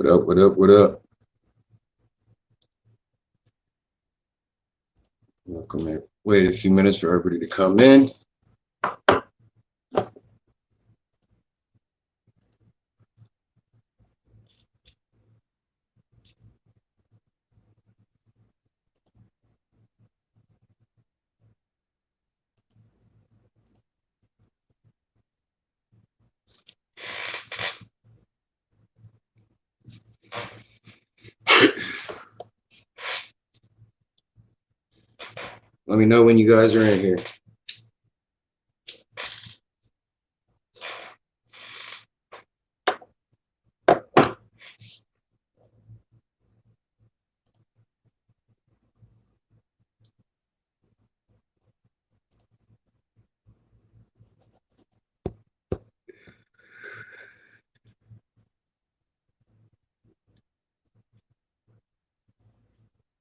What up, what up, what up? Welcome in. Wait a few minutes for everybody to come in. Let me know when you guys are in here.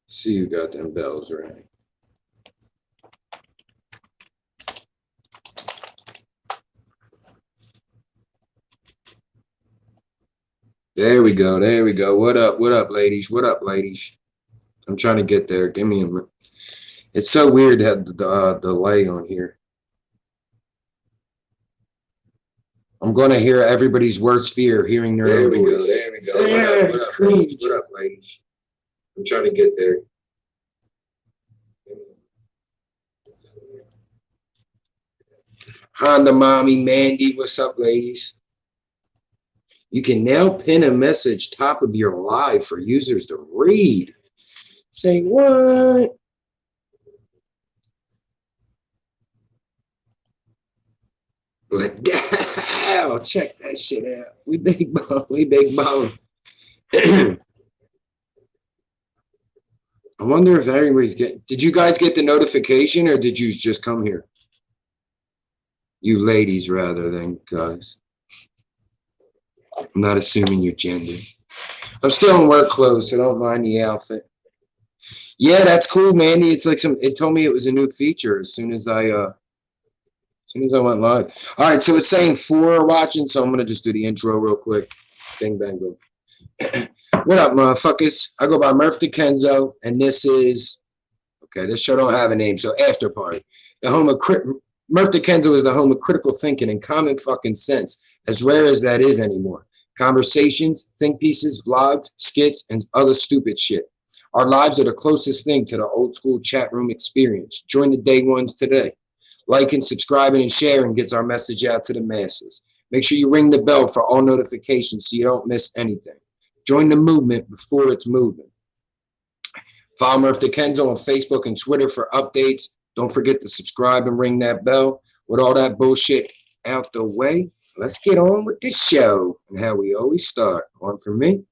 See who got them bells ringing. There we go. There we go. What up? What up, ladies? What up, ladies? I'm trying to get there. Give me a minute. It's so weird to have the delay on here. I'm going to hear everybody's worst fear, hearing their own voice. There we go. There we go. What up, ladies? What up, ladies? I'm trying to get there. Honda Mommy, Mandy, what's up, ladies? You can now pin a message top of your live for users to read. Say what? Like, wow, check that shit out. We big bone. We big bone. I wonder if everybody's getting. Did you guys get the notification or did you just come here? You ladies rather than guys. I'm not assuming your gender. I'm still in work clothes, so don't mind the outfit. Yeah, that's cool, Mandy. It's like it told me it was a new feature as soon as I went live. All right, so it's saying 4 are watching, so I'm gonna just do the intro real quick. Bing bang boom. What up, motherfuckers? I go by Murph the Kenzo, and this is this show don't have a name, so After Party. The home of Murph the Kenzo is the home of critical thinking and common fucking sense, as rare as that is anymore. Conversations, think pieces, vlogs, skits, and other stupid shit. Our lives are the closest thing to the old school chat room experience. Join the day ones today. Liking, subscribing, and sharing gets our message out to the masses. Make sure you ring the bell for all notifications so you don't miss anything. Join the movement before it's moving. Follow Murph the Kenzo on Facebook and Twitter for updates. Don't forget to subscribe and ring that bell. With all that bullshit out the way, let's get on with this show and how we always start. One for me.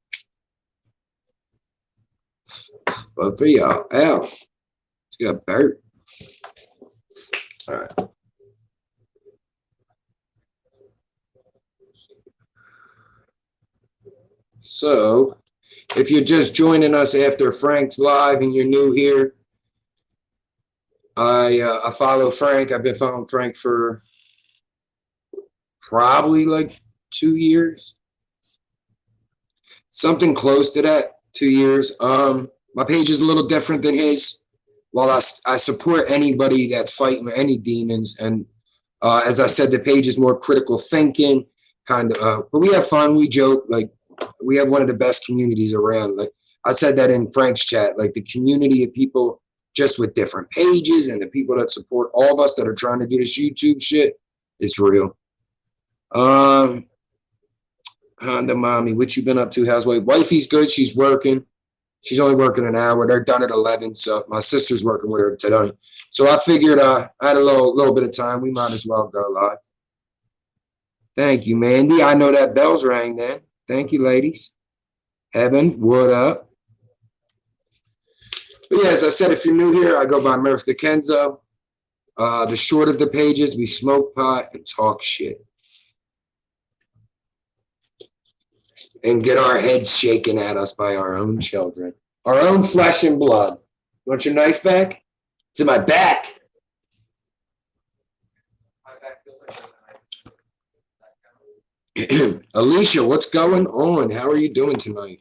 One for y'all. Ow. It's got Bert. All right. So, if you're just joining us after Frank's live and you're new here, I follow Frank. I've been following Frank for probably like 2 years. Something close to that, 2 years. My page is a little different than his. While I support anybody that's fighting any demons, and as I said, the page is more critical thinking, kind of. But we have fun, we joke. Like we have one of the best communities around. Like I said that in Frank's chat. Like the community of people just with different pages, and the people that support all of us that are trying to do this YouTube shit is real. Honda Mommy, what you been up to, housewife? Wifey's good. She's working. She's only working an hour. They're done at 11, so my sister's working with her today. So I figured I had a little bit of time. We might as well go live. Thank you, Mandy. I know that bell's rang then. Thank you, ladies. Evan, what up? But yeah, as I said, if you're new here, I go by Murph the Kenzo. The short of the pages, we smoke pot and talk shit. And get our heads shaken at us by our own children. Our own flesh and blood. You want your knife back? It's in my back. Alicia, what's going on? How are you doing tonight?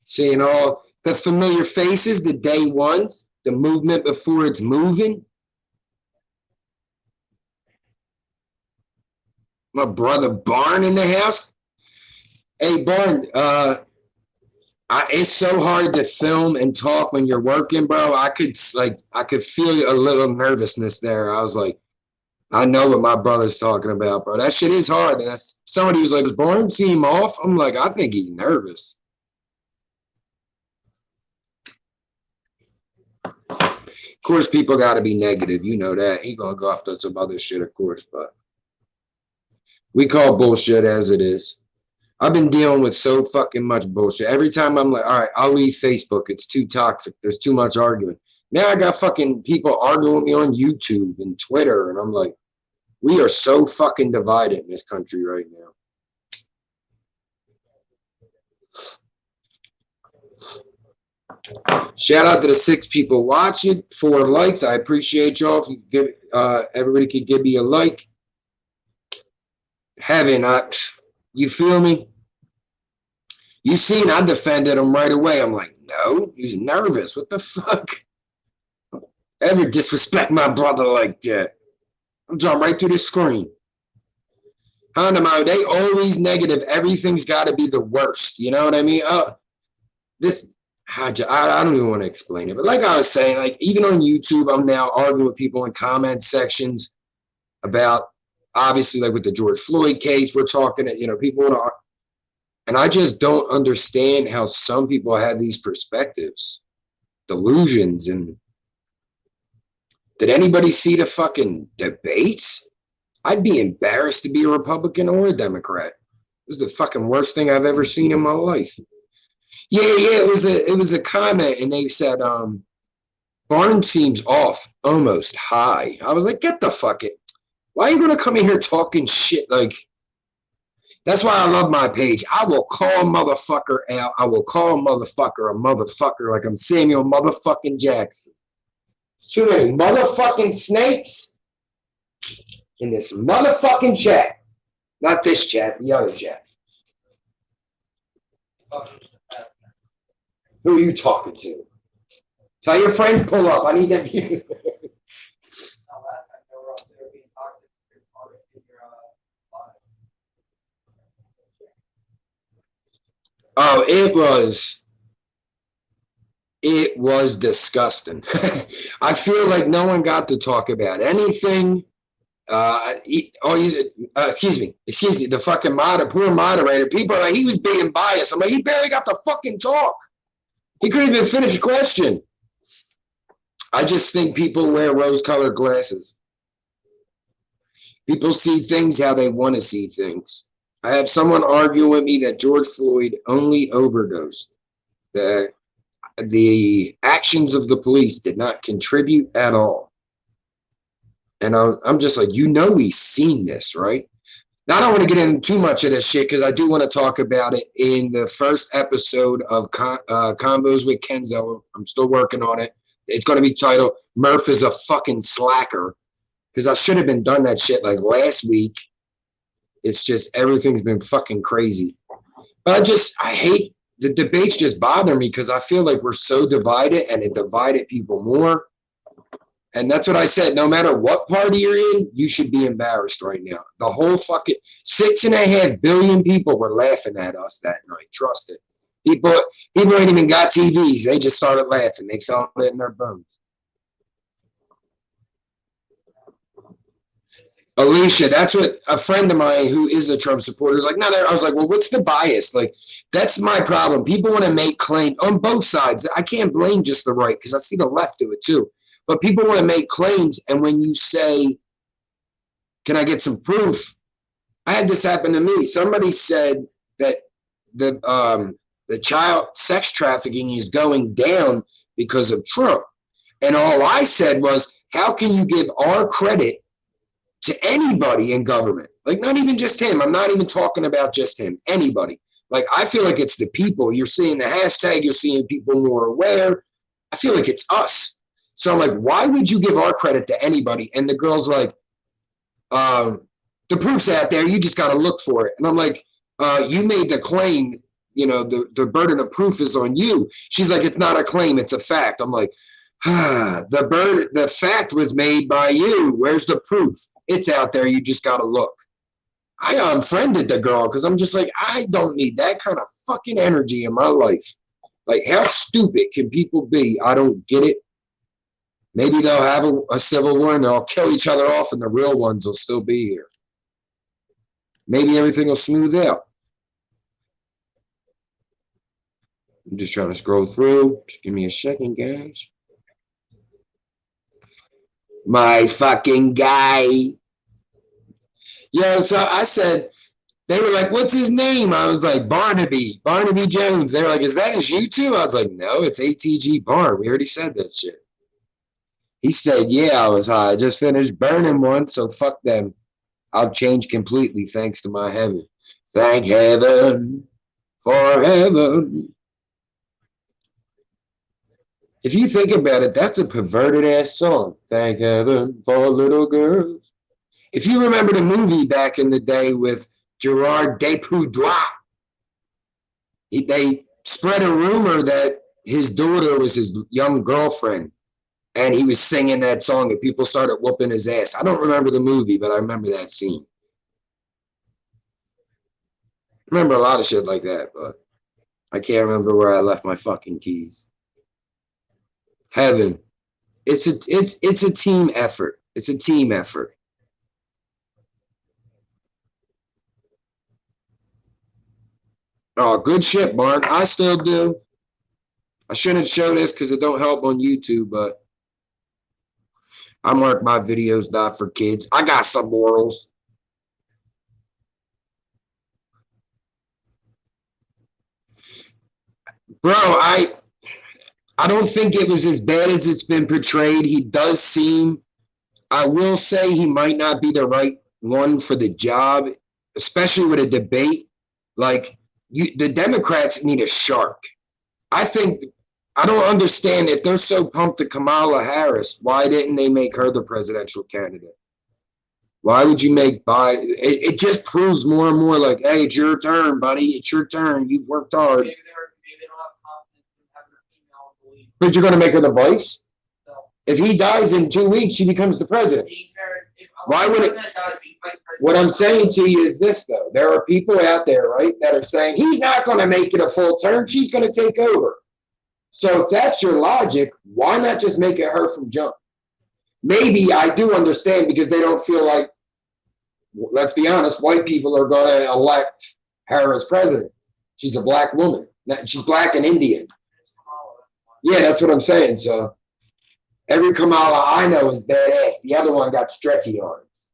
Seeing all the familiar faces, the day ones, the movement before it's moving. My brother Barn in the house. Hey, Barn, it's so hard to film and talk when you're working, bro. I could feel a little nervousness there. I was like, I know what my brother's talking about, bro. That shit is hard. And that's somebody who's like, is Barn seem off? I'm like, I think he's nervous. Of course, people got to be negative. You know that. He gonna go up to some other shit, of course, but we call bullshit as it is. I've been dealing with so fucking much bullshit. Every time I'm like, all right, I'll leave Facebook. It's too toxic. There's too much arguing. Now I got fucking people arguing with me on YouTube and Twitter, and I'm like, we are so fucking divided in this country right now. Shout out to the 6 people watching, 4 likes. I appreciate y'all. If you give, everybody could give me a like. Heaven, you feel me? You seen I defended him right away. I'm like, no, he's nervous. What the fuck? Ever disrespect my brother like that? I'll jump right through the screen. Hanamo, they always negative. Everything's got to be the worst. You know what I mean? I don't even want to explain it. But like I was saying, like even on YouTube, I'm now arguing with people in comment sections about, obviously, like with the George Floyd case, we're talking, people want to, and I just don't understand how some people have these perspectives, delusions. And did anybody see the fucking debates? I'd be embarrassed to be a Republican or a Democrat. It was the fucking worst thing I've ever seen in my life. Yeah, it was a comment, and they said, Barnes seems off, almost high. I was like, get the fuck it. Why are you gonna come in here talking shit? Like, that's why I love my page. I will call a motherfucker out. I will call a motherfucker like I'm Samuel motherfucking Jackson. It's too many motherfucking snakes in this motherfucking chat. Not this chat, the other chat. Who are you talking to? Tell your friends pull up. I need them here. Oh, it was disgusting. I feel like no one got to talk about anything. Excuse me, the fucking poor moderator. People are like, he was being biased. I'm like, he barely got to fucking talk. He couldn't even finish a question. I just think people wear rose-colored glasses. People see things how they want to see things. I have someone argue with me that George Floyd only overdosed. That the actions of the police did not contribute at all. And I'm just like, we've seen this, right? Now, I don't want to get into too much of this shit because I do want to talk about it in the first episode of Combos with Kenzo. I'm still working on it. It's going to be titled, Murph is a fucking slacker. Because I should have been done that shit like last week. It's just, everything's been fucking crazy. But I hate, the debates just bother me because I feel like we're so divided and it divided people more. And that's what I said. No matter what party you're in, you should be embarrassed right now. The whole fucking 6.5 billion people were laughing at us that night. Trust it. People ain't even got TVs. They just started laughing. They felt it in their bones. Alicia, that's what a friend of mine who is a Trump supporter is like. No, I was like, well, what's the bias? Like, that's my problem. People want to make claims on both sides. I can't blame just the right because I see the left do it too. But people want to make claims, and when you say, can I get some proof? I had this happen to me. Somebody said that the child sex trafficking is going down because of Trump. And all I said was, how can you give our credit to anybody in government? Like, not even just him. I'm not even talking about just him. Anybody. Like, I feel like it's the people. You're seeing the hashtag. You're seeing people more aware. I feel like it's us. So I'm like, why would you give our credit to anybody? And the girl's like, The proof's out there. You just got to look for it. And I'm like, you made the claim. The burden of proof is on you. She's like, it's not a claim, it's a fact. I'm like, the fact was made by you. Where's the proof? It's out there. You just got to look. I unfriended the girl because I'm just like, I don't need that kind of fucking energy in my life. Like, how stupid can people be? I don't get it. Maybe they'll have a civil war and they'll kill each other off and the real ones will still be here. Maybe everything will smooth out. I'm just trying to scroll through. Just give me a second, guys. My fucking guy. Yeah, so I said, they were like, what's his name? I was like, Barnaby Jones. They were like, is that his YouTube? I was like, no, it's ATG Barn. We already said that shit. He said, yeah, I was high. I just finished burning one, so fuck them. I've changed completely thanks to my heaven. Thank heaven for heaven. If you think about it, that's a perverted ass song. Thank heaven for little girls. If you remember the movie back in the day with Gerard Depardieu, they spread a rumor that his daughter was his young girlfriend, and he was singing that song, and people started whooping his ass. I don't remember the movie, but I remember that scene. I remember a lot of shit like that, but I can't remember where I left my fucking keys. Heaven. It's a team effort. It's a team effort. Oh, good shit, Barn. I still do. I shouldn't show this because it don't help on YouTube, but I mark my videos not for kids. I got some morals. Bro, I don't think it was as bad as it's been portrayed. He does seem, I will say he might not be the right one for the job, especially with a debate. Like, the Democrats need a shark. I don't understand if they're so pumped to Kamala Harris, why didn't they make her the presidential candidate? Why would you make Biden? It just proves more and more like, hey, it's your turn, buddy. It's your turn. You've worked hard. Maybe they don't have confidence in having a female lead. But you're going to make her the vice? No. If he dies in 2 weeks, she becomes the president. Why would it? What I'm saying to you is this, though. There are people out there, right, that are saying he's not going to make it a full term. She's going to take over. So if that's your logic, why not just make it her from jump? Maybe I do understand because they don't feel like, let's be honest, white people are going to elect her as president. She's a black woman. She's black and Indian. Yeah, that's what I'm saying. So every Kamala I know is badass. The other one got stretchy arms.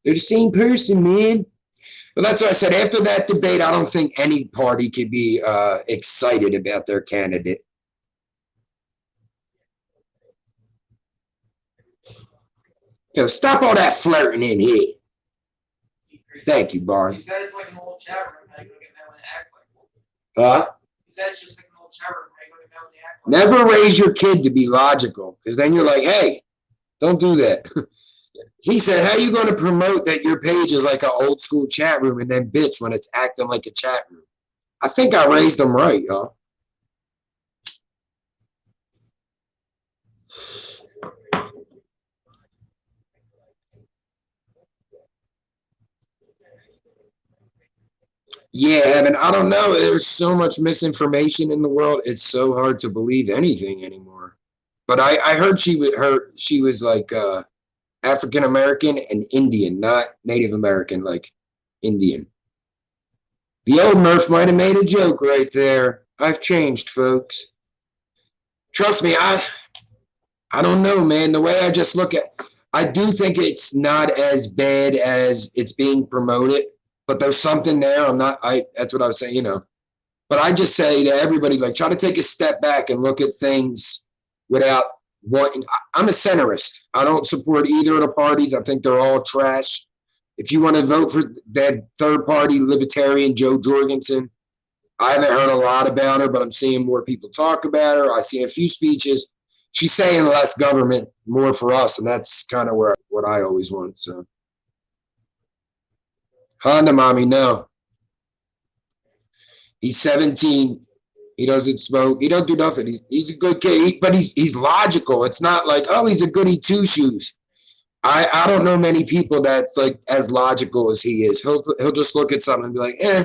They're the same person, man. But that's what I said. After that debate, I don't think any party could be excited about their candidate. Yo, stop all that flirting in here. Thank you, Barn. He said it's like an old chat room. How you gonna get mad when they act like one? Huh? He said it's just like an old chat room. How you gonna get mad when they act like one? Never raise your kid to be logical, because then you're like, hey, don't do that. He said, how are you going to promote that your page is like an old school chat room and then bitch when it's acting like a chat room? I think I raised them right, y'all. Yeah, Evan, I don't know. There's so much misinformation in the world. It's so hard to believe anything anymore. But I heard she was like African American and Indian, not Native American, like Indian. The old Murph might have made a joke right there. I've changed, folks. Trust me, I don't know, man. The way I just look at, I do think it's not as bad as it's being promoted, but there's something there. That's what I was saying, But I just say to everybody, like, try to take a step back and look at things without wanting. I'm a centrist. I don't support either of the parties. I think they're all trash. If you want to vote for that third party libertarian, Jo Jorgensen, I haven't heard a lot about her, but I'm seeing more people talk about her. I see a few speeches. she's saying less government, more for us, and that's kind of where what I always want. So, Honda mommy, no, he's 17. He doesn't smoke. He don't do nothing. He's a good kid, but he's logical. It's not like, oh, he's a goody two shoes. I don't know many people that's like as logical as he is. He'll just look at something and be like, eh,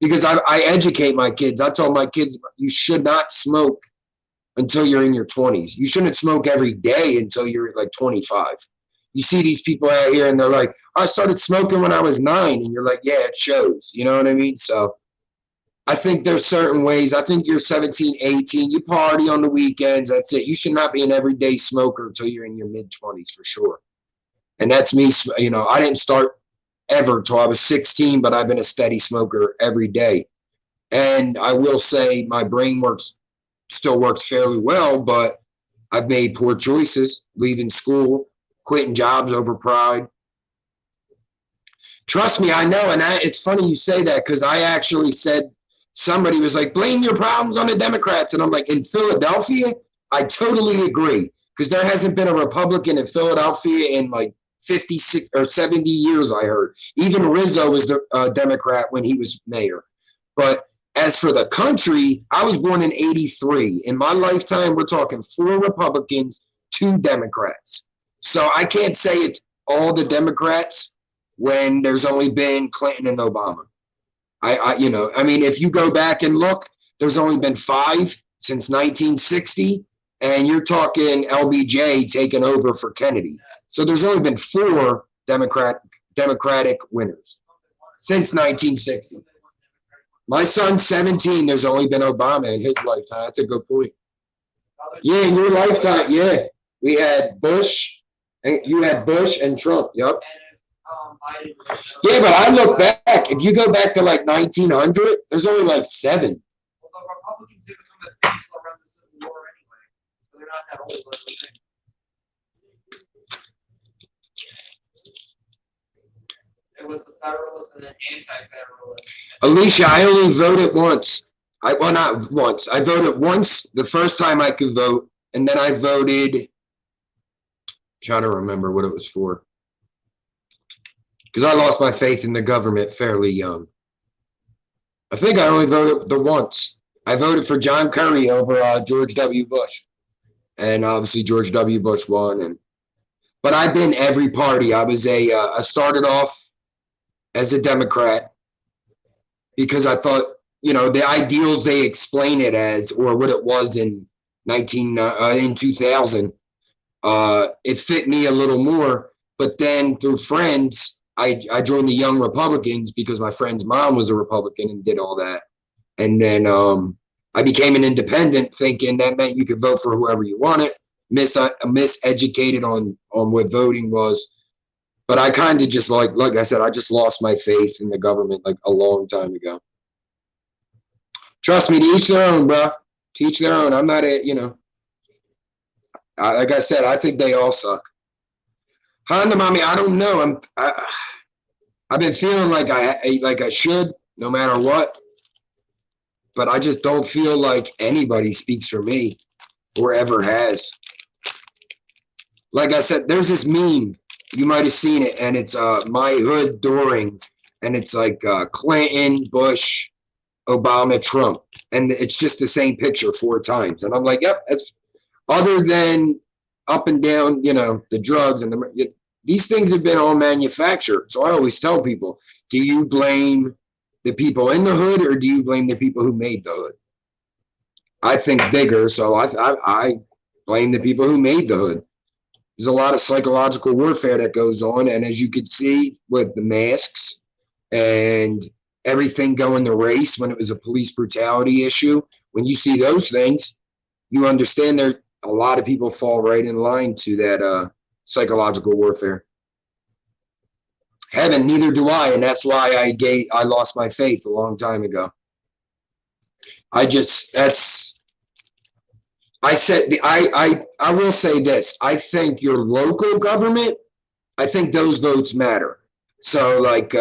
because I educate my kids. I told my kids you should not smoke until you're in your 20s. You shouldn't smoke every day until you're like 25. You see these people out here and they're like, I started smoking when I was 9, and you're like, yeah, it shows. You know what I mean? So I think there's certain ways. I think you're 17, 18. You party on the weekends. That's it. You should not be an everyday smoker until you're in your mid 20s for sure. And that's me. You know, I didn't start ever till I was 16, but I've been a steady smoker every day. And I will say my brain still works fairly well, but I've made poor choices, leaving school, quitting jobs over pride. Trust me, I know. And it's funny you say that, because I actually said, somebody was like, blame your problems on the Democrats. And I'm like, in Philadelphia, I totally agree, because there hasn't been a Republican in Philadelphia in like 56 or 70 years, I heard. Even Rizzo was the Democrat when he was mayor. But as for the country, I was born in 83. In my lifetime, we're talking 4 Republicans, 2 Democrats. So I can't say it's all the Democrats when there's only been Clinton and Obama. I mean, if you go back and look, there's only been 5 since 1960, and you're talking LBJ taking over for Kennedy. So there's only been 4 Democratic winners since 1960. My son's 17. There's only been Obama in his lifetime. That's a good point. Yeah, in your lifetime, yeah. We had Bush, and you had Bush and Trump. Yep. Yeah, but I look back. If you go back to like 1900, there's only like 7. Well, the Republicans didn't come to peace around the Civil War anyway, so they're not that old. It was the Federalists and then anti-Federalists. Alicia, I only voted once. Well, not once. I voted once the first time I could vote, and then I voted. I'm trying to remember what it was for, because I lost my faith in the government fairly young. I think I only voted the once. I voted for John Kerry over George W. Bush, and obviously George W. Bush won. But I've been every party. I started off as a Democrat because I thought, the ideals they explain it as, or what it was in 2000, it fit me a little more. But then through friends, I joined the Young Republicans because my friend's mom was a Republican and did all that. And then I became an independent, thinking that meant you could vote for whoever you wanted. Miseducated on what voting was. But I kind of just like I said, I just lost my faith in the government like a long time ago. Trust me, to each their own, bro. To each their own. I'm not like I said, I think they all suck. Honda mommy, I don't know. I've been feeling like I should, no matter what. But I just don't feel like anybody speaks for me or ever has. Like I said, there's this meme. You might have seen it, and it's my hood Doring, and it's like Clinton, Bush, Obama, Trump, and it's just the same picture 4 times. And I'm like, yep, that's other than up and down, the drugs and these things have been all manufactured. So I always tell people, do you blame the people in the hood, or do you blame the people who made the hood? I think bigger, so I blame the people who made the hood. There's a lot of psychological warfare that goes on, and as you could see with the masks and everything going to race when it was a police brutality issue, when you see those things, you understand there a lot of people fall right in line to that psychological warfare. Heaven, neither do I, and that's why I lost my faith a long time ago. I will say this. I think your local government, I think those votes matter. So like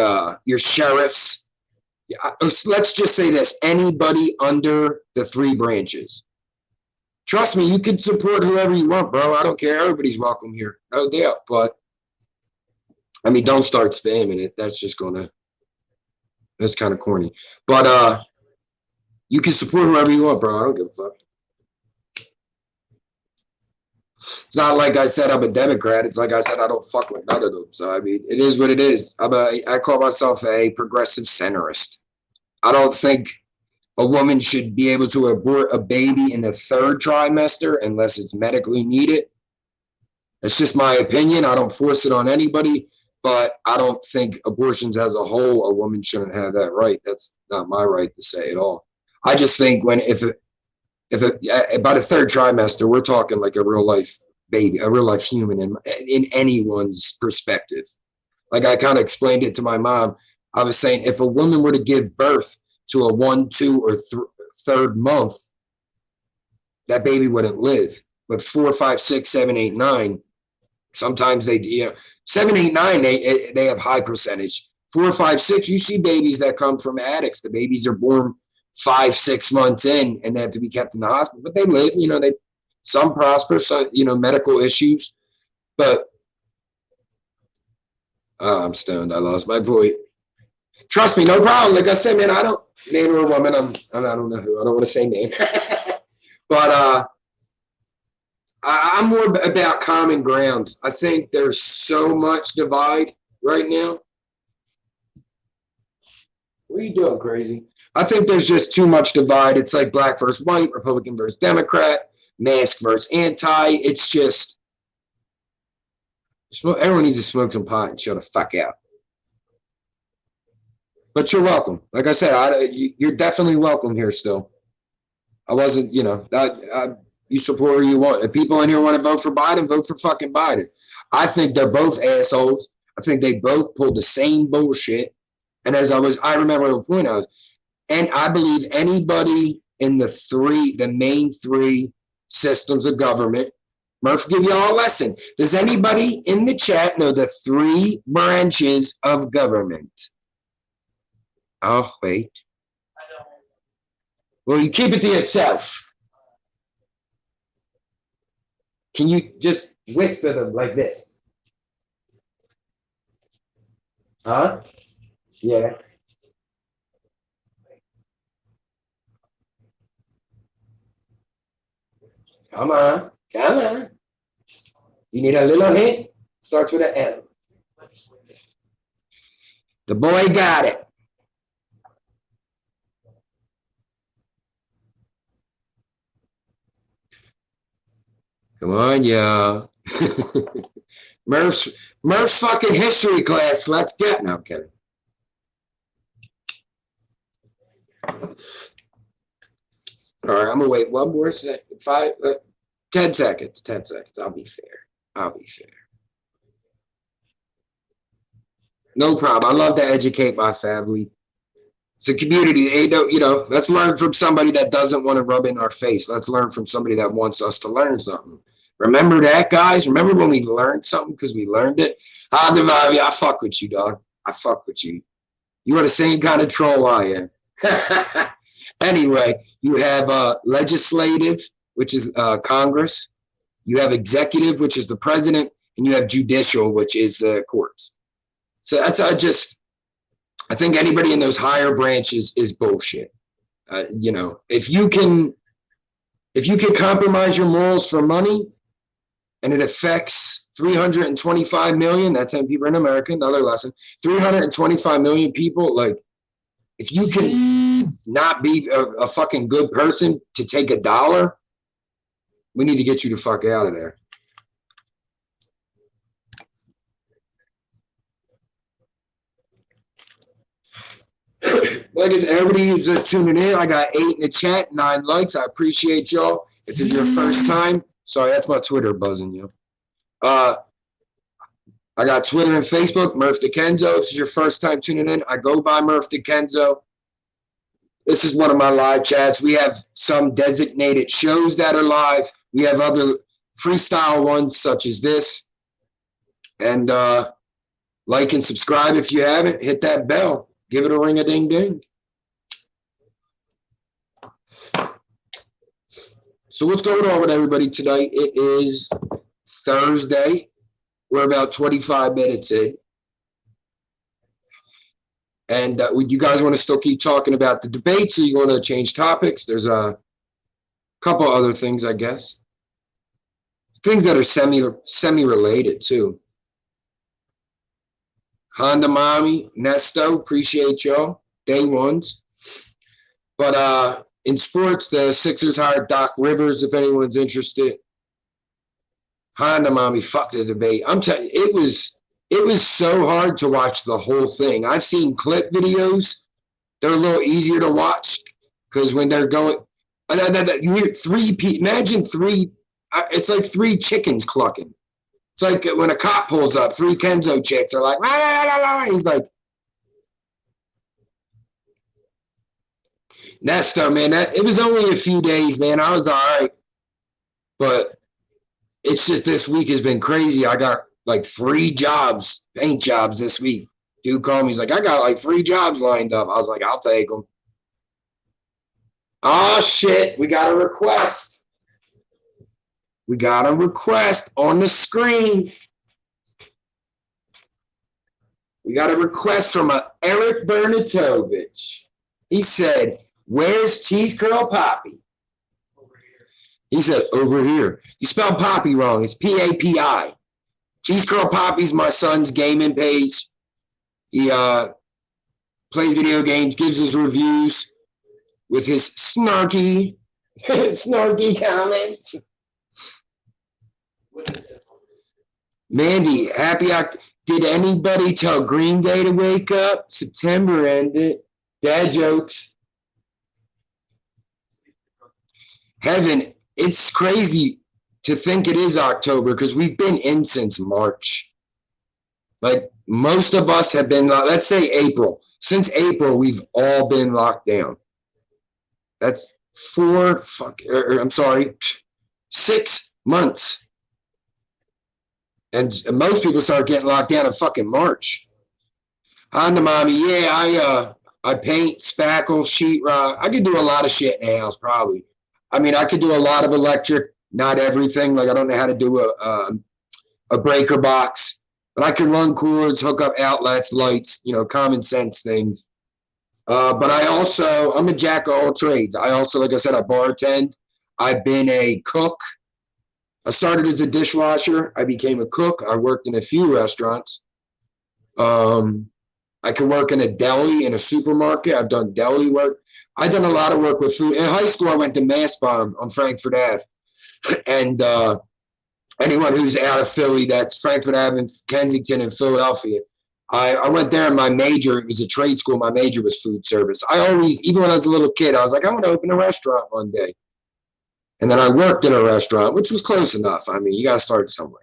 your sheriffs, let's just say this, anybody under the 3 branches. Trust me, you can support whoever you want, bro. I don't care. Everybody's welcome here. No doubt. But I mean, don't start spamming it. That's just that's kind of corny. But you can support whoever you want, bro. I don't give a fuck. It's not like I said I'm a Democrat. It's like I said I don't fuck with none of them. So I mean, it is what it is. I call myself a progressive centrist. I don't think a woman should be able to abort a baby in the third trimester unless it's medically needed. It's just my opinion. I don't force it on anybody, but I don't think abortions as a whole, a woman shouldn't have that right. That's not my right to say at all. I just think by the third trimester, we're talking like a real life baby, a real life human in anyone's perspective. Like I kind of explained it to my mom. I was saying if a woman were to give birth to a 1, 2, or third month, that baby wouldn't live. But 4, 5, 6, 7, 8, 9, sometimes 7, 8, 9, they have high percentage. 4, 5, 6, you see babies that come from addicts. The babies are born 5, 6 months in and they have to be kept in the hospital, but they live, some prosper, some, medical issues, but I'm stoned. I lost my point. Trust me, no problem. Like I said, man, I don't, man or woman, I don't know who, I don't want to say name, but I'm more about common ground. I think there's so much divide right now. What are you doing, crazy? I think there's just too much divide. It's like black versus white, Republican versus Democrat, mask versus anti. It's just, everyone needs to smoke some pot and shut the fuck out. But you're welcome. Like I said, you're definitely welcome here still. I wasn't, you support who you want. If people in here want to vote for Biden, vote for fucking Biden. I think they're both assholes. I think they both pulled the same bullshit. And I remember the point I was, and I believe anybody in the main three systems of government, Murph give you all a lesson. Does anybody in the chat know the 3 branches of government? Oh, wait. I don't. Well, you keep it to yourself. Can you just whisper them like this? Huh? Yeah. Come on. Come on. You need a little hint? Starts with an M. The boy got it. Come on, y'all. Murph's fucking history class. Let's get. No, I'm kidding. All right, I'm gonna wait one more second. 10 seconds. 10 seconds. I'll be fair. No problem. I love to educate my family. It's a community. Let's learn from somebody that doesn't want to rub in our face. Let's learn from somebody that wants us to learn something. Remember that, guys? Remember when we learned something because we learned it? I fuck with you, dog. I fuck with you. You are the same kind of troll I am. Anyway, you have legislative, which is Congress. You have executive, which is the president. And you have judicial, which is the courts. So that's I think anybody in those higher branches is bullshit. If you can compromise your morals for money and it affects 325 million, that's 10 people in America, another lesson, 325 million people, like, if you can not be a fucking good person to take $1, we need to get you the fuck out of there. Like I said, everybody who's tuning in, I got 8 in the chat, 9 likes. I appreciate y'all. If this is your first time, sorry, that's my Twitter buzzing you. I got Twitter and Facebook, Murph the Kenzo. If this is your first time tuning in, I go by Murph the Kenzo. This is one of my live chats. We have some designated shows that are live. We have other freestyle ones such as this. And like and subscribe if you haven't. Hit that bell. Give it a ring-a-ding-ding. So what's going on with everybody tonight? It is Thursday. We're about 25 minutes in. And would you guys want to still keep talking about the debates, or you want to change topics? There's a couple other things, I guess. Things that are semi-related, too. Honda Mommy, Nesto, appreciate y'all. Day ones. But in sports, the Sixers hired Doc Rivers, if anyone's interested. Honda Mommy, fuck the debate. I'm telling you, it was so hard to watch the whole thing. I've seen clip videos. They're a little easier to watch because when they're going, you hear imagine three, it's like three chickens clucking. It's like when a cop pulls up, three Kenzo chicks are like, la, la, la, la. He's like, Nesto, man, it was only a few days, man. I was all right. But it's just this week has been crazy. I got like 3 jobs, paint jobs this week. Dude called me. He's like, I got like 3 jobs lined up. I was like, I'll take them. Oh, shit. We got a request. We got a request on the screen. We got a request from Eric Bernatovich. He said, where's Cheese Curl Poppy? He said, over here. You spelled Poppy wrong. It's P-A-P-I. Cheese Curl Poppy's my son's gaming page. He plays video games, gives his reviews with his snarky comments. Mandy, did anybody tell Green Day to wake up? September ended. Dad jokes. Heaven, it's crazy to think it is October because we've been in since March. Like most of us have been, let's say April. Since April, we've all been locked down. That's 6 months. And most people start getting locked down in fucking March. Honda Mommy, yeah, I paint, spackle, sheetrock. I could do a lot of shit in the house, probably. I mean, I could do a lot of electric, not everything. Like I don't know how to do a breaker box, but I can run cords, hook up outlets, lights, common sense things. But I'm a jack of all trades. I also, like I said, I bartend. I've been a cook. I started as a dishwasher. I became a cook. I worked in a few restaurants. I could work in a deli, in a supermarket. I've done deli work. I've done a lot of work with food. In high school, I went to Mastbaum on Frankfurt Ave. And anyone who's out of Philly, that's Frankfurt Ave in Kensington and Philadelphia. I went there and my major, it was a trade school. My major was food service. Even when I was a little kid, I was like, I want to open a restaurant one day. And then I worked in a restaurant, which was close enough. I mean, you got to start somewhere.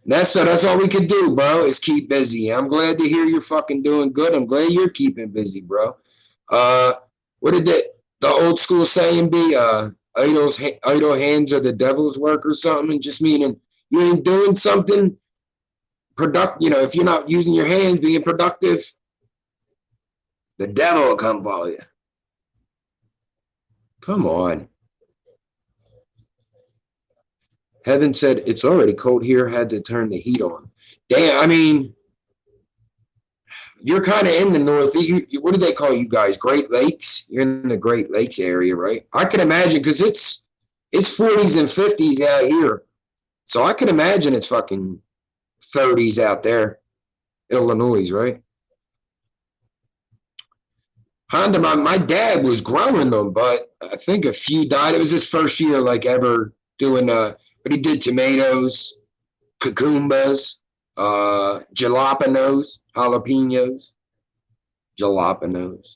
That's all we could do, bro, is keep busy. I'm glad to hear you're fucking doing good. I'm glad you're keeping busy, bro. What did the old school saying be? Idle hands are the devil's work or something. Just meaning you ain't doing something productive. If you're not using your hands, being productive, the devil will come follow you. Come on. Heaven said, it's already cold here. Had to turn the heat on. Damn, I mean, you're kind of in the north. What do they call you guys? Great Lakes? You're in the Great Lakes area, right? I can imagine because it's 40s and 50s out here. So I can imagine it's fucking 30s out there. Illinois, right? Honda, my dad was growing them, but I think a few died. It was his first year, like ever doing, but he did tomatoes, cucumbers, jalapenos, jalapenos.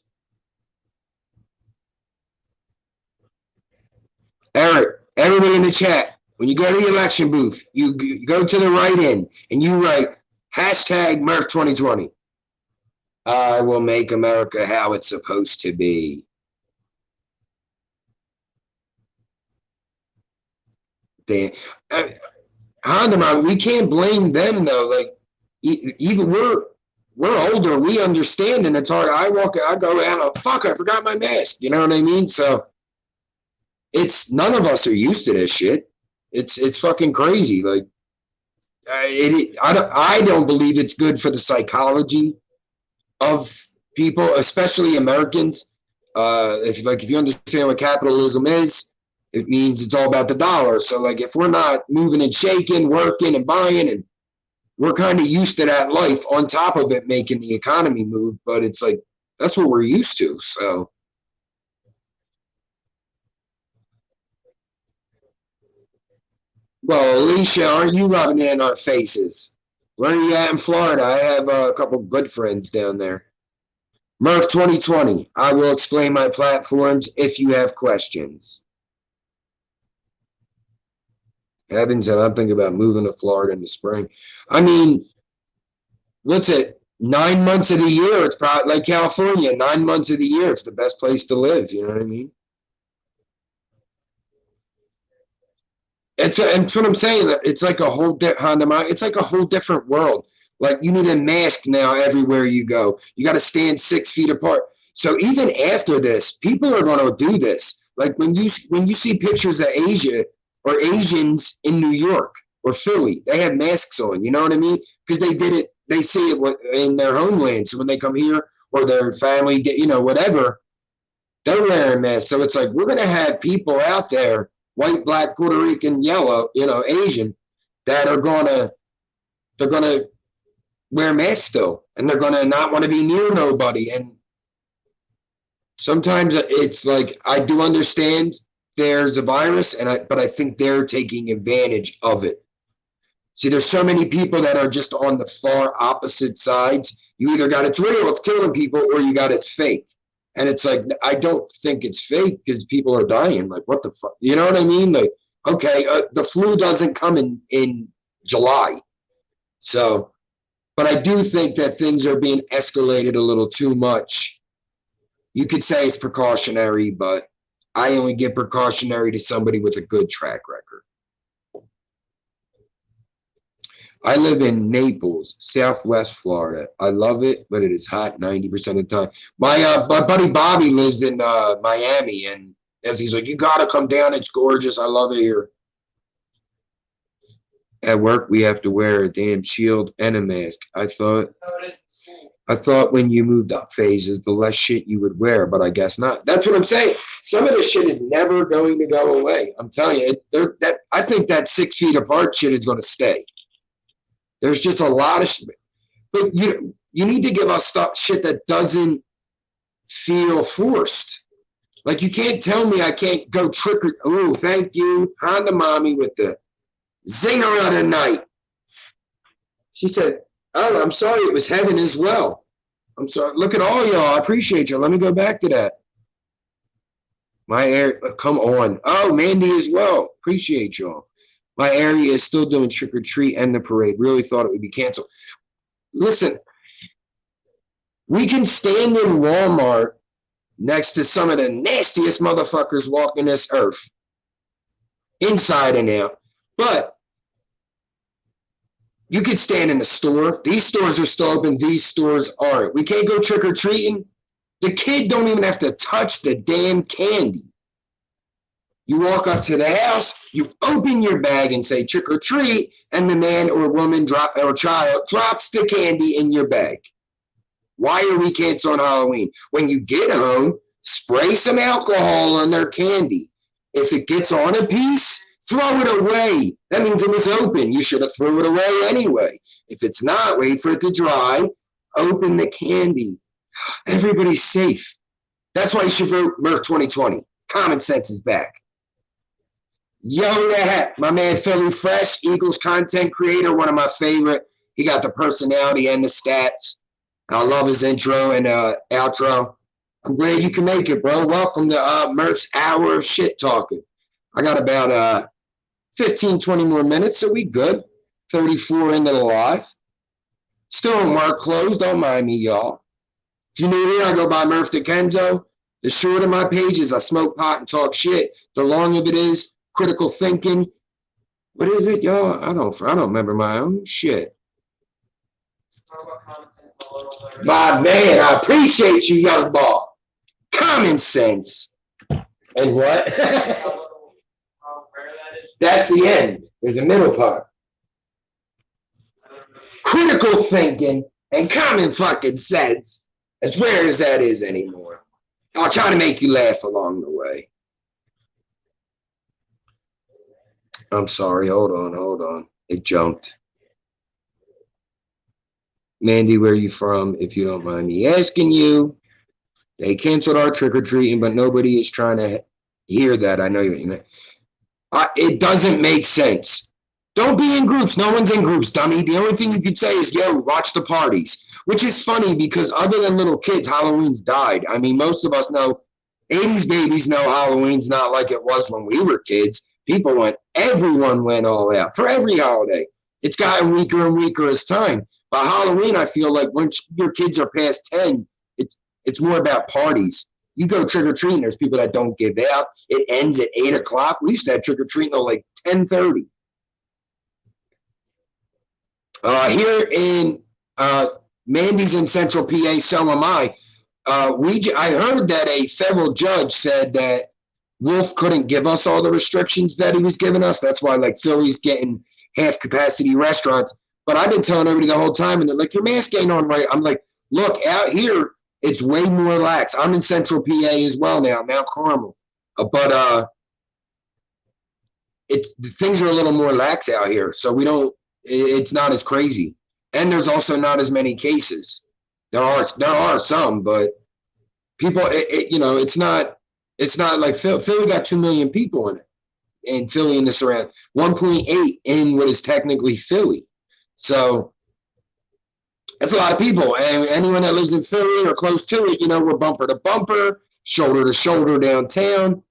Eric, everybody in the chat, when you go to the election booth, you go to the write-in and you write hashtag Murph 2020. I will make America how it's supposed to be. Honda, we can't blame them though. Like, even we're older, we understand, and it's hard. I go out, fuck, I forgot my mask. You know what I mean? So it's none of us are used to this shit. It's fucking crazy. Like I don't believe it's good for the psychology of people, especially Americans. If you understand what capitalism is, it means it's all about the dollar. So like if we're not moving and shaking, working and buying, and we're kind of used to that life on top of it making the economy move, but it's like that's what we're used to. So well, Alicia, aren't you rubbing it in our faces? Where are you at in Florida? I have a couple good friends down there. Murph 2020. I will explain my platforms if you have questions. Heavens, and I'm thinking about moving to Florida in the spring. I mean, what's it? 9 months of the year, it's probably like California. 9 months of the year, it's the best place to live. You know what I mean? It's what I'm saying. It's like a whole it's like a whole different world. Like you need a mask now everywhere you go. You got to stand 6 feet apart. So even after this, people are going to do this. Like when you see pictures of Asia or Asians in New York or Philly, they have masks on. You know what I mean? Because they did it. They see it in their homeland. So when they come here or their family, whatever, they're wearing masks. So it's like we're going to have people out there, white, black, Puerto Rican, yellow, Asian, that are gonna wear masks still, and they're gonna not want to be near nobody. And sometimes it's like I do understand there's a virus, but I think they're taking advantage of it. See, there's so many people that are just on the far opposite sides. You either got it's real, it's killing people, or you got it's fake. And it's like, I don't think it's fake because people are dying. Like, what the fuck? You know what I mean? Like, okay, the flu doesn't come in July. So, but I do think that things are being escalated a little too much. You could say it's precautionary, but I only give precautionary to somebody with a good track record. I live in Naples, Southwest Florida. I love it, but it is hot 90% of the time. My buddy Bobby lives in Miami, and as he's like, you gotta come down. It's gorgeous. I love it here. At work, we have to wear a damn shield and a mask. How it is in school. I thought when you moved up phases, the less shit you would wear, but I guess not. That's what I'm saying. Some of this shit is never going to go away. I'm telling you, I think that 6 feet apart shit is going to stay. There's just a lot of shit. But you need to give us shit that doesn't feel forced. Like you can't tell me I can't go trick or oh, thank you, Honda Mommy with the zinger of the night. She said, oh, I'm sorry, it was heaven as well. I'm sorry. Look at all y'all. I appreciate you. Let me go back to that. Come on. Oh, Mandy as well. Appreciate y'all. My area is still doing trick or treat and the parade. Really thought it would be canceled. Listen, we can stand in Walmart next to some of the nastiest motherfuckers walking this earth, inside and out. But you could stand in the store. These stores are still open. These stores aren't. We can't go trick or treating. The kid don't even have to touch the damn candy. You walk up to the house, you open your bag and say trick or treat, and the man or woman or child drops the candy in your bag. Why are we canceling Halloween? When you get home, spray some alcohol on their candy. If it gets on a piece, throw it away. That means it was open. You should have threw it away anyway. If it's not, wait for it to dry. Open the candy. Everybody's safe. That's why you should vote Murph 2020. Common sense is back. Yo, that my man Philly Fresh, Eagles content creator, one of my favorite. He got the personality and the stats. I love his intro and outro. I'm glad you can make it, bro. Welcome to Murph's hour of shit talking. I got about 15, 20 more minutes, so we good. 34 into the live. Still in work clothes, don't mind me, y'all. If you're new here, I go by Murph to Kenzo. The short of my page is I smoke pot and talk shit. The long of it is critical thinking. What is it, y'all? I don't remember my own shit. Talk about common sense a little bit. My man, I appreciate you, young ball. Common sense. And what? How rare that is. That's the end. There's a middle part. I don't know. Critical thinking and common fucking sense. As rare as that is anymore. I'll try to make you laugh along the way. I'm sorry. Hold on. It jumped. Mandy, where are you from? If you don't mind me asking you. They canceled our trick-or-treating, but nobody is trying to hear that. I know what you mean. It doesn't make sense. Don't be in groups. No one's in groups, dummy. The only thing you could say is, yo, watch the parties. Which is funny because other than little kids, Halloween's died. I mean, most of us know, 80s babies know Halloween's not like it was when we were kids. Everyone went all out for every holiday. It's gotten weaker and weaker as time. By Halloween, I feel like once your kids are past 10, it's more about parties. You go trick-or-treating, there's people that don't give out. It ends at 8 o'clock. We used to have trick-or-treating till like 10:30. Here in Mandy's in Central PA, so am I. I heard that a federal judge said that Wolf couldn't give us all the restrictions that he was giving us. That's why, like, Philly's getting half-capacity restaurants. But I've been telling everybody the whole time, and they're like, your mask ain't on right. I'm like, look, out here, it's way more lax. I'm in Central PA as well now, Mount Carmel. But things are a little more lax out here, so it's not as crazy. And there's also not as many cases. There are some, but people, it's not like Philly got 2 million people in it, and Philly in the surround 1.8 in what is technically Philly. So that's a lot of people, and anyone that lives in Philly or close to it, we're bumper to bumper, shoulder to shoulder downtown.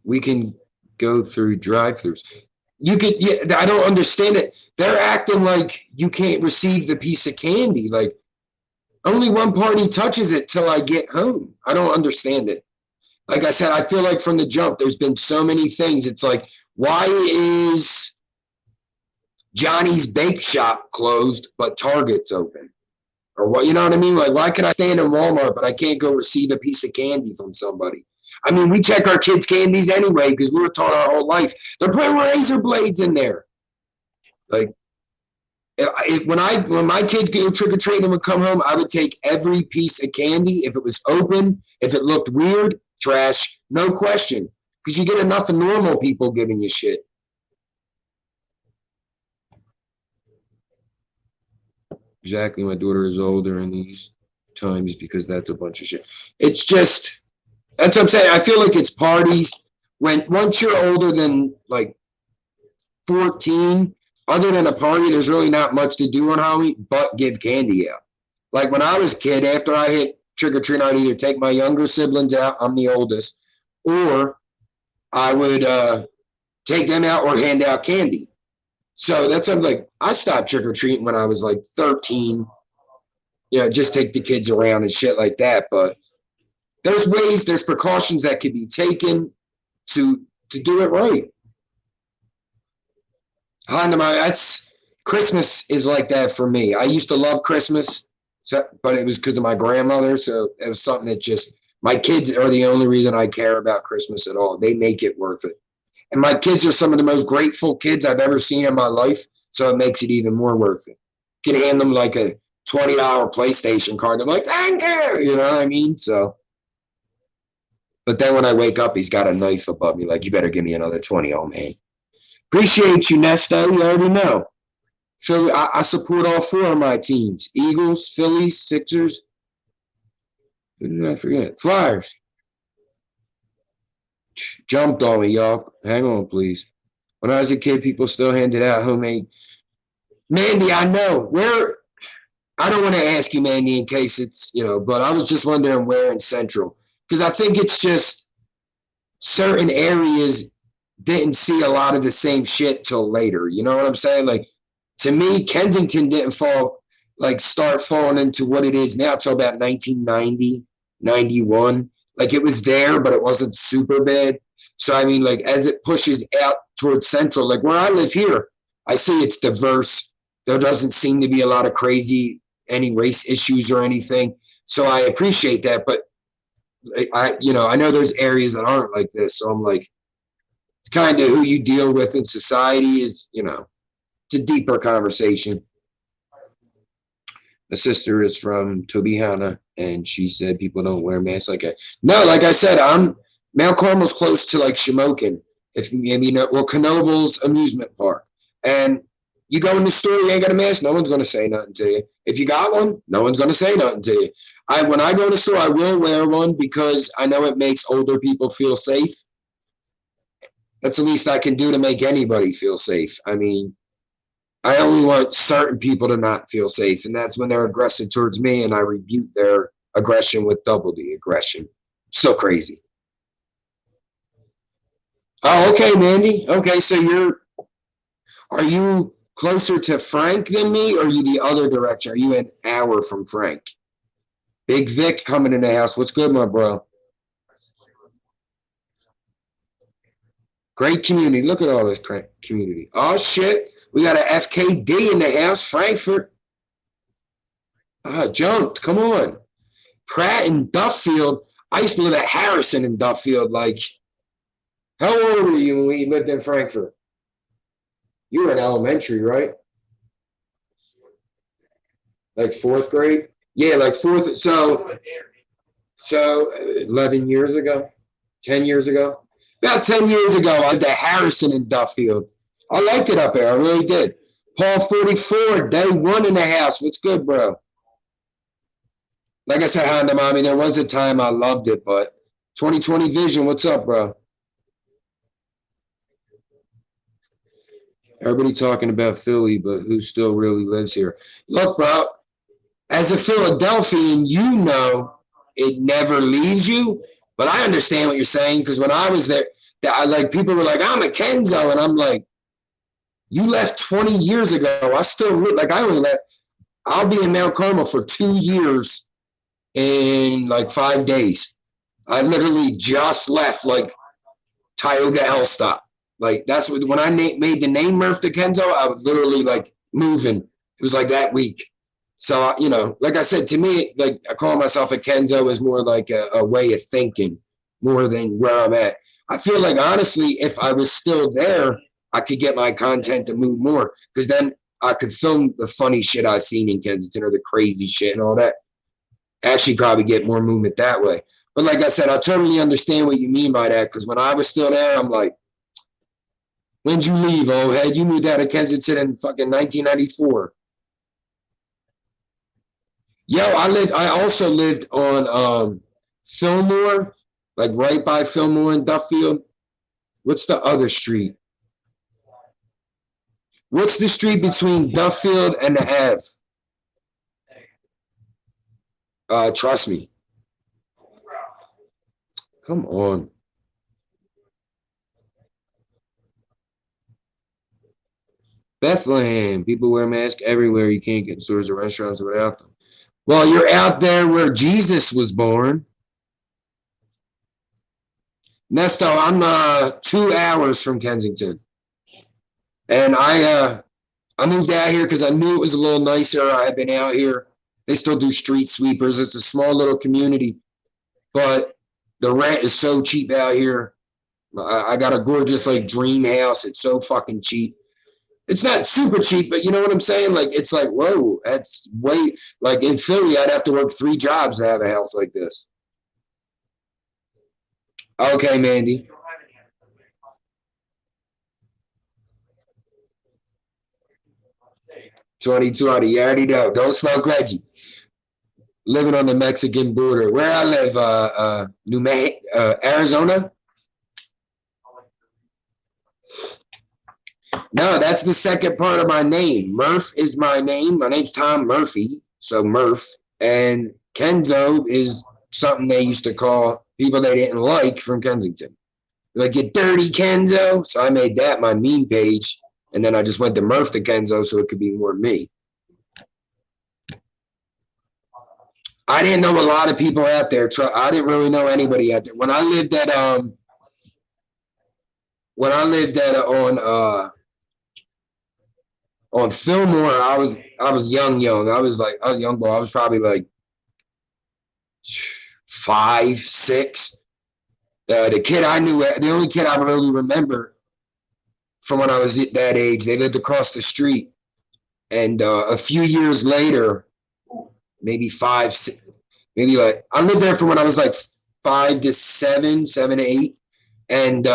We can go through drive-thrus. I don't understand it. They're acting like you can't receive the piece of candy. Like, only one party touches it till I get home. I don't understand it. Like I said, I feel like from the jump, there's been so many things. It's like, why is Johnny's Bake Shop closed, but Target's open? Or what, you know what I mean? Like, why can I stand in Walmart, but I can't go receive a piece of candy from somebody? I mean, we check our kids' candies anyway because we were taught our whole life. They're putting razor blades in there. Like, when my kids go trick-or-treating and would come home, I would take every piece of candy. If it was open, if it looked weird, trash, no question. Because you get enough of normal people giving you shit. Exactly. My daughter is older in these times because that's a bunch of shit. It's just, that's what I'm saying. I feel like it's parties. Once you're older than like 14, other than a party, there's really not much to do on Halloween but give candy out. Like when I was a kid, after I hit trick-or-treat, I'd either take my younger siblings out, I'm the oldest, or I would take them out or hand out candy. So that's what I'm like, I stopped trick-or-treating when I was like 13, just take the kids around and shit like that. But there's precautions that could be taken to do it right. Christmas is like that for me. I used to love Christmas, but it was because of my grandmother. So it was something that my kids are the only reason I care about Christmas at all. They make it worth it. And my kids are some of the most grateful kids I've ever seen in my life. So it makes it even more worth it. You can hand them like a $20 PlayStation card. They're like, thank you. You know what I mean? So, but then when I wake up, he's got a knife above me. Like, you better give me another 20, old man. Appreciate you, Nesto. You already know. Philly, I support all 4 of my teams. Eagles, Phillies, Sixers. Who did I forget? Flyers. Jumped on me, y'all. Hang on, please. When I was a kid, people still handed out homemade. Mandy, I know. I don't want to ask you, Mandy, in case it's, but I was just wondering where in Central. Because I think it's just certain areas didn't see a lot of the same shit till later. You know what I'm saying? Like, to me, Kensington didn't start falling into what it is now till about 1990, 91. Like, it was there, but it wasn't super bad. So I mean, like as it pushes out towards central, like where I live here, I see it's diverse. There doesn't seem to be a lot of crazy any race issues or anything. So I appreciate that, but I know there's areas that aren't like this. So I'm like, it's kind of who you deal with in society is, it's a deeper conversation. My sister is from Tobyhanna, and she said people don't wear masks like that. No, like I said, Mount Carmel's close to like Shamokin, if you know, well, Knoebels amusement park, and you go in the store, you ain't got a mask, no one's gonna say nothing to you. If you got one, no one's gonna say nothing to you. When I go to the store, I will wear one because I know it makes older people feel safe. That's the least I can do to make anybody feel safe. I mean, I only want certain people to not feel safe, and that's when they're aggressive towards me, and I rebuke their aggression with double the aggression. So crazy. Oh, okay, Mandy. Okay, so are you closer to Frank than me, or are you the other direction? Are you an hour from Frank? Big Vic coming in the house. What's good, my bro? Great community. Look at all this community. Oh, shit. We got an FKD in the house, Frankfurt. Jumped. Come on. Pratt and Duffield. I used to live at Harrison and Duffield. Like, how old were you when we lived in Frankfurt? You were in elementary, right? Like fourth grade? Yeah, like fourth. So 11 years ago, 10 years ago. About 10 years ago, I was at Harrison and Duffield. I liked it up there. I really did. Paul 44, day one in the house. What's good, bro? Like I said, Honda Mommy, there was a time I loved it, but 2020 vision, what's up, bro? Everybody talking about Philly, but who still really lives here? Look, bro, as a Philadelphian, it never leaves you. But I understand what you're saying because when I was there, people were like, "I'm a Kenzo," and I'm like, "You left 20 years ago. I still like I only left. I'll be in Mount Carmel for 2 years in like 5 days. I literally just left like Tioga Elstop. Like that's when I made the name Murph to Kenzo. I was literally like moving. It was like that week. So like I said, to me, like I call myself a Kenzo is more like a way of thinking more than where I'm at. I feel like honestly, if I was still there, I could get my content to move more because then I could film the funny shit I've seen in Kensington or the crazy shit and all that. Actually, probably get more movement that way. But like I said, I totally understand what you mean by that because when I was still there, I'm like, when'd you leave, old head? You moved out of Kensington in fucking 1994. Yo, I also lived on Fillmore, like right by Fillmore and Duffield. What's the other street? What's the street between Duffield and the Ave? Trust me. Come on. Bethlehem. People wear masks everywhere. You can't get in stores or restaurants without them. Well, you're out there where Jesus was born. Nesto, I'm 2 hours from Kensington. And I moved out here because I knew it was a little nicer. I had been out here. They still do street sweepers. It's a small little community, but the rent is so cheap out here. I got a gorgeous like dream house. It's so fucking cheap. It's not super cheap, but you know what I'm saying? Like it's like, whoa, that's way like in Philly, I'd have to work 3 jobs to have a house like this. Okay, Mandy. 2020. You already know. Don't smoke Reggie. Living on the Mexican border. Where I live, Arizona. No, that's the second part of my name. Murph is my name. My name's Tom Murphy, so Murph. And Kenzo is something they used to call people they didn't like from Kensington. Like, you dirty Kenzo. So I made that my meme page. And then I just went to Murph to Kenzo so it could be more me. I didn't know a lot of people out there. I didn't really know anybody out there. When I lived at when I lived on Fillmore, I was young. I was young boy. I was probably like 5, 6. The kid I knew, the only kid I really remember from when I was at that age, they lived across the street. And a few years later, maybe 5, 6, maybe like I lived there from when I was like 5 to 7, 7 to 8. And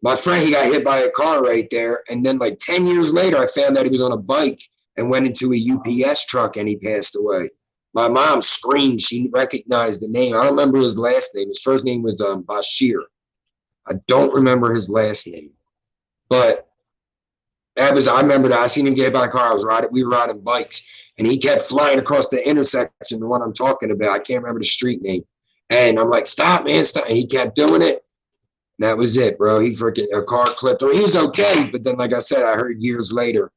my friend, he got hit by a car right there. And then like 10 years later, I found out he was on a bike and went into a UPS truck and he passed away. My mom screamed. She recognized the name. I don't remember his last name. His first name was Bashir. I don't remember his last name. But I remember that. I seen him get hit by a car. We were riding bikes and he kept flying across the intersection, the one I'm talking about. I can't remember the street name. And I'm like, stop, man, stop. And he kept doing it. That was it, bro. He freaking a car clipped him. He was okay, but then, like I said, I heard years later.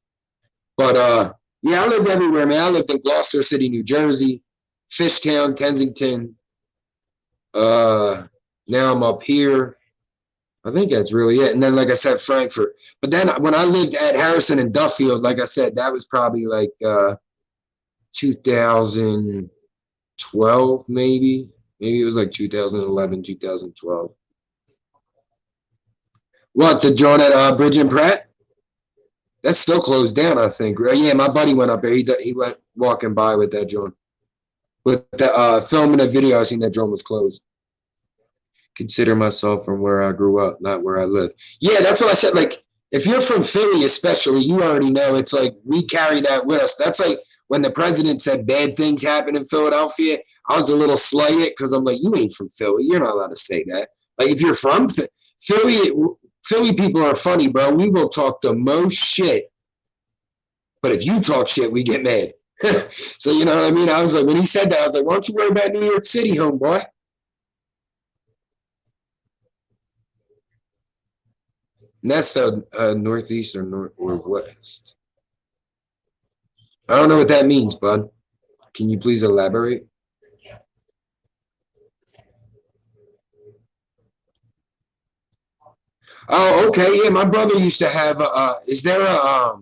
But yeah, I lived everywhere, man. I lived in Gloucester City, New Jersey, Fishtown, Kensington. Now I'm up here. I think that's really it. And then, like I said, Frankfurt. But then when I lived at Harrison and Duffield, like I said, that was probably like 2012, maybe. Maybe it was like 2011, 2012. What, the joint at Bridge and Pratt? That's still closed down, I think. Yeah, my buddy went up there. He went walking by with that joint. With the filming a video, I seen that joint was closed. Consider myself from where I grew up, not where I live. Yeah, that's what I said. Like, if you're from Philly, especially, you already know it's like we carry that with us. That's like when the president said bad things happen in Philadelphia. I was a little slighted because I'm like, you ain't from Philly. You're not allowed to say that. Like, if you're from Philly, Philly people are funny, bro. We will talk the most shit. But if you talk shit, we get mad. So, you know what I mean? I was like, when he said that, I was like, why don't you worry about New York City, homeboy? And that's the northeast or west. I don't know what that means, bud. Can you please elaborate? Oh, okay. Yeah, my brother used to have. Is there a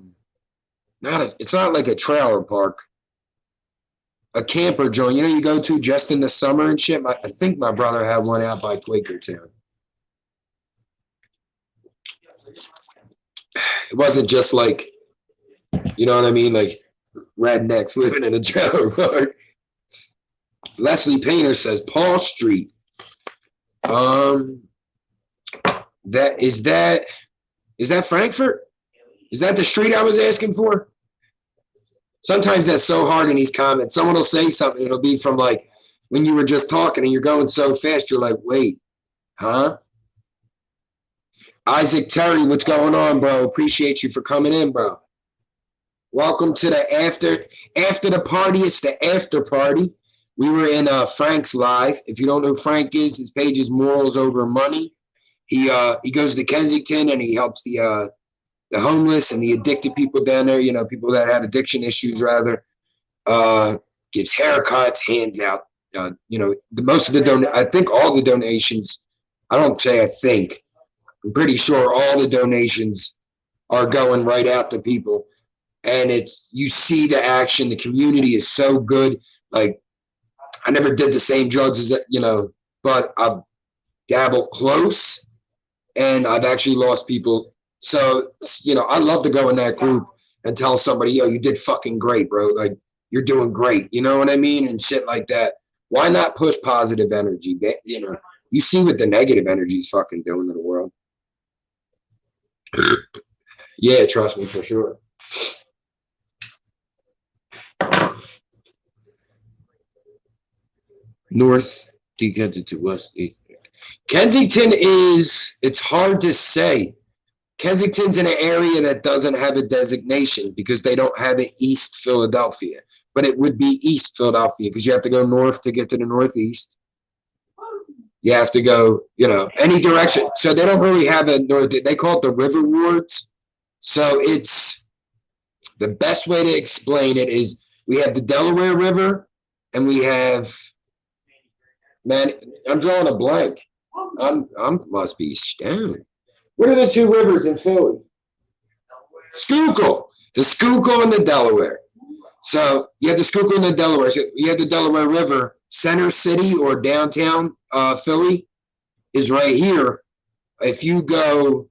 not a? It's not like a trailer park, a camper joint. You know, you go to just in the summer and shit. I think my brother had one out by Quakertown. It wasn't just like, you know what I mean, like rednecks living in a trailer park. Leslie Painter says Paul Street. Um, that is that Frankfurt? Is that the street I was asking for? Sometimes that's so hard in these comments. Someone will say something, it'll be from like when you were just talking and you're going so fast, you're like, wait, huh? Isaac Terry, what's going on, bro? Appreciate you for coming in, bro. Welcome to the after the party. It's the after party. We were in Frank's live. If you don't know who Frank is, his page is Morals Over Money. He goes to Kensington and he helps the homeless and the addicted people down there. You know, people that have addiction issues, rather. Gives haircuts, hands out. You know, most of the I think all the donations. I don't say I think. I'm pretty sure all the donations are going right out to people. And it's, you see the action. The community is so good. Like, I never did the same drugs as, you know, but I've dabbled close and I've actually lost people. So, you know, I love to go in that group and tell somebody, yo, you did fucking great, bro. Like, you're doing great. You know what I mean? And shit like that. Why not push positive energy? You know, you see what the negative energy is fucking doing to the world. Yeah, trust me, for sure. North to Kensington, west. Kensington is, it's hard to say. Kensington's in an area that doesn't have a designation because they don't have an East Philadelphia. But it would be East Philadelphia because you have to go north to get to the Northeast. You have to go, you know, any direction. So they don't really have a north. They call it the River Wards. So it's, the best way to explain it is we have the Delaware River and we have, man, I'm drawing a blank. I'm must be stoned. What are the two rivers in Philly? Schuylkill. The Schuylkill and the Delaware. So you have the Schuylkill and the Delaware. So you have the Delaware River. Center City or downtown Philly is right here. If you go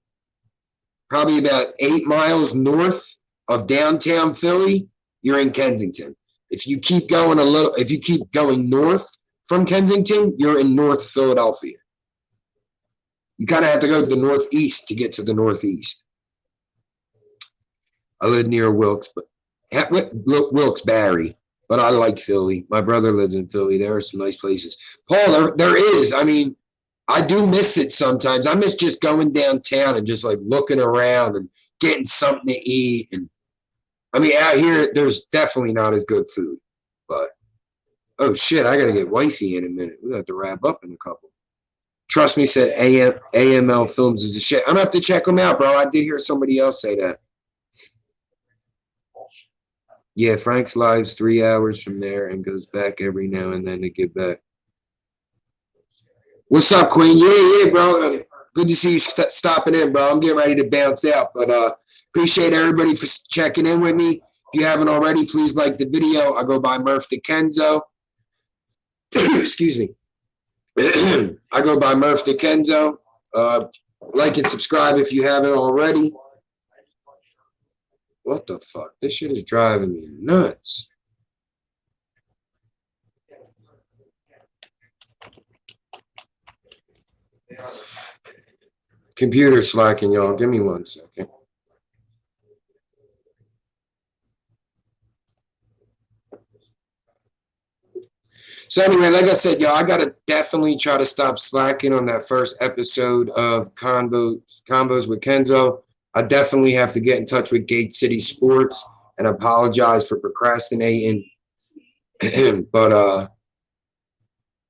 probably about 8 miles north of downtown Philly, you're in Kensington. If you keep going north from Kensington, you're in North Philadelphia. You kind of have to go to the northeast to get to the northeast. I live near Wilkes-Barre, but I like Philly. My brother lives in Philly. There are some nice places. Paul, there is. I mean, I do miss it sometimes. I miss just going downtown and just like looking around and getting something to eat. And I mean, out here, there's definitely not as good food. But, oh shit, I got to get wifey in a minute. We have to wrap up in a couple. Trust me, said AML Films is a shit. I'm going to have to check them out, bro. I did hear somebody else say that. Yeah, Frank's live's 3 hours from there and goes back every now and then to get back. What's up, Queen? Yeah, bro. Good to see you stopping in, bro. I'm getting ready to bounce out, but appreciate everybody for checking in with me. If you haven't already, please like the video. I go by Murph the Kenzo. Excuse me. I go by Murph the Kenzo. Like and subscribe if you haven't already. What the fuck? This shit is driving me nuts. Computer slacking, y'all. Give me 1 second. So anyway, like I said, y'all, I gotta definitely try to stop slacking on that first episode of Convos with Kenzo. I definitely have to get in touch with Gate City Sports and apologize for procrastinating. But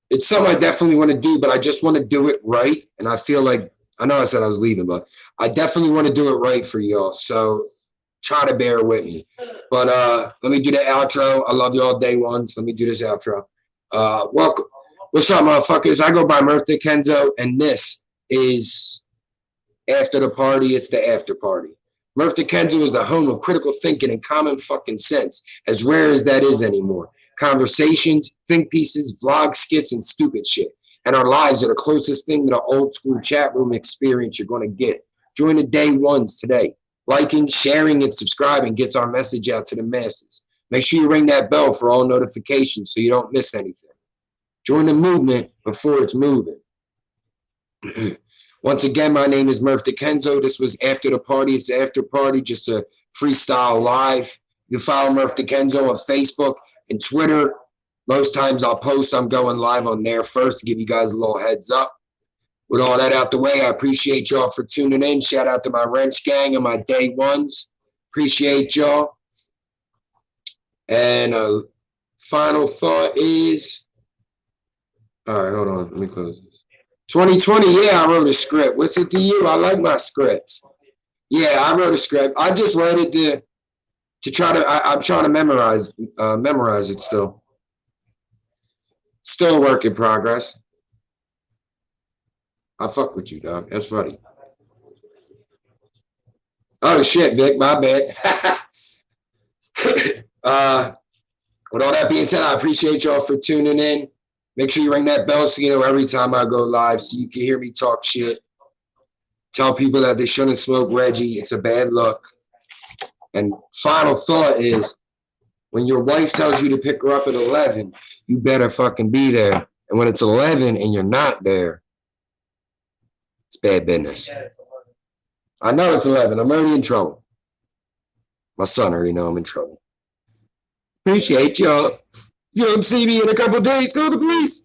it's something I definitely want to do, but I just want to do it right. And I feel like, I know I said I was leaving, but I definitely want to do it right for y'all. So try to bear with me. But let me do the outro. I love y'all day ones. Let me do this outro. Welcome. What's up, motherfuckers? I go by Murph the Kenzo, and this is After the Party. It's the after party. Murph the Kenzo is the home of critical thinking and common fucking sense, as rare as that is anymore. Conversations, think pieces, vlog skits, and stupid shit. And our lives are the closest thing to the old school chat room experience you're going to get. Join the day ones today. Liking, sharing, and subscribing gets our message out to the masses. Make sure you ring that bell for all notifications so you don't miss anything. Join the movement before it's moving. Once again, my name is Murph the Kenzo. This was After the Party. It's the after party, just a freestyle live. You can follow Murph the Kenzo on Facebook and Twitter. Most times I'll post, I'm going live on there first to give you guys a little heads up. With all that out the way, I appreciate y'all for tuning in. Shout out to my wrench gang and my day ones. Appreciate y'all. And final thought is, all right, hold on. Let me close this. 2020, yeah, I wrote a script. What's it to you? I like my scripts. Yeah, I wrote a script. I just wrote it to try to, I'm trying to memorize it still. Still a work in progress. I fuck with you, dog. That's funny. Oh, shit, Vic, my bad. With all that being said, I appreciate y'all for tuning in. Make sure you ring that bell so you know every time I go live so you can hear me talk shit. Tell people that they shouldn't smoke Reggie. It's a bad look. And final thought is, when your wife tells you to pick her up at 11, you better fucking be there. And when it's 11 and you're not there, it's bad business. I know it's 11. I'm already in trouble. My son already know I'm in trouble. Appreciate y'all. If you don't see me in a couple of days, call the police.